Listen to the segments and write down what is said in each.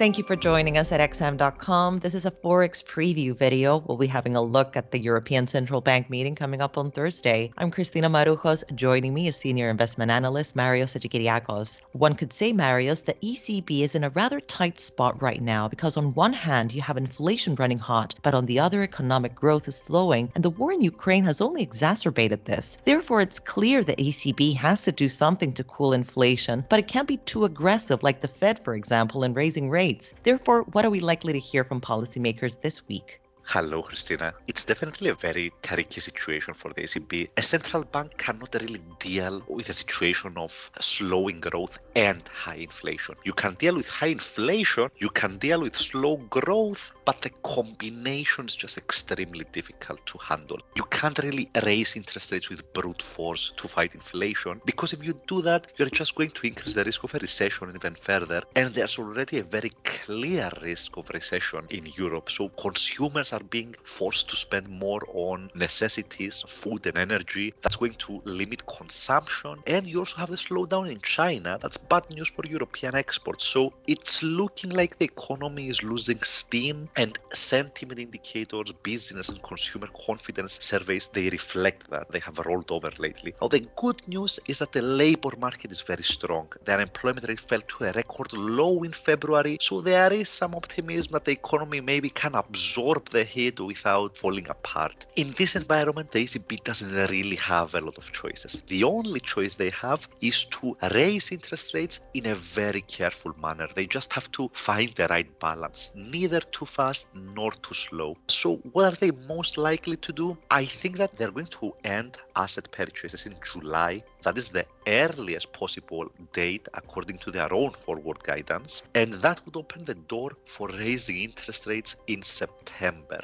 Thank you for joining us at xm.com. This is a Forex Preview video. We'll be having a look at the European Central Bank meeting coming up on Thursday. I'm Christina Marujos. Joining me is Senior Investment Analyst Marios Hadjikyriacos. One could say, Marios, the ECB is in a rather tight spot right now because on one hand, you have inflation running hot, but on the other, economic growth is slowing, and the war in Ukraine has only exacerbated this. Therefore, it's clear the ECB has to do something to cool inflation, but it can't be too aggressive like the Fed, for example, in raising rates. Therefore, what are we likely to hear from policymakers this week? Hello, Christina. It's definitely a very tricky situation for the ECB. A central bank cannot really deal with a situation of slowing growth and high inflation. You can deal with high inflation, you can deal with slow growth, but the combination is just extremely difficult to handle. You can't really raise interest rates with brute force to fight inflation, because if you do that, you're just going to increase the risk of a recession even further, and there's already a very clear risk of recession in Europe. So consumers are being forced to spend more on necessities, food and energy. That's going to limit consumption. And you also have the slowdown in China. That's bad news for European exports. So it's looking like the economy is losing steam, and sentiment indicators, business and consumer confidence surveys, they reflect that. They have rolled over lately. Now, the good news is that the labor market is very strong. The unemployment rate fell to a record low in February. So there is some optimism that the economy maybe can absorb the hit without falling apart. In this environment, the ECB doesn't really have a lot of choices. The only choice they have is to raise interest rates in a very careful manner. They just have to find the right balance, neither too fast nor too slow. So what are they most likely to do? I think that they're going to end asset purchases in July. That is the earliest possible date according to their own forward guidance, and that would open the door for raising interest rates in September.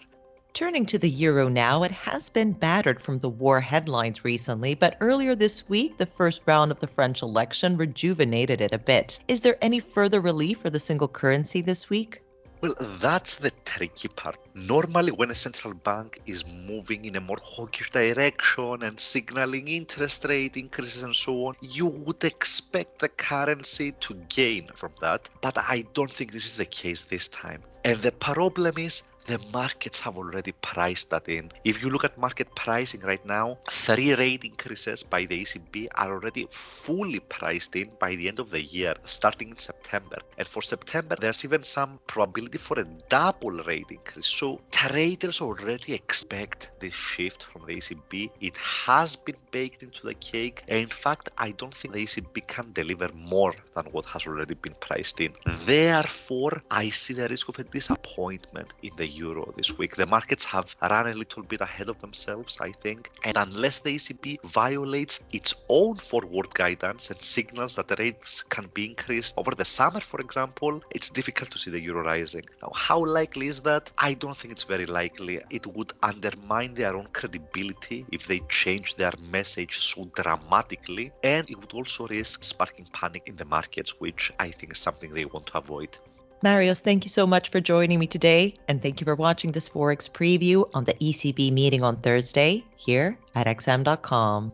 Turning to the euro now, it has been battered from the war headlines recently, but earlier this week, the first round of the French election rejuvenated it a bit. Is there any further relief for the single currency this week? Well, that's the tricky part. Normally, when a central bank is moving in a more hawkish direction and signaling interest rate increases and so on, you would expect the currency to gain from that. But I don't think this is the case this time. And the problem is the markets have already priced that in. If you look at market pricing right now, 3 rate increases by the ECB are already fully priced in by the end of the year, starting in September. And for September, there's even some probability for a double rate increase. So traders already expect this shift from the ECB. It has been baked into the cake. And in fact, I don't think the ECB can deliver more than what has already been priced in. Therefore, I see the risk of a disappointment in the euro this week. The markets have run a little bit ahead of themselves, I think. And unless the ECB violates its own forward guidance and signals that the rates can be increased over the summer, for example, it's difficult to see the euro rising. Now, how likely is that? I don't think it's very likely. It would undermine their own credibility if they change their message so dramatically, and it would also risk sparking panic in the markets, which I think is something they want to avoid. Marios, thank you so much for joining me today, and thank you for watching this Forex Preview on the ECB meeting on Thursday here at xm.com.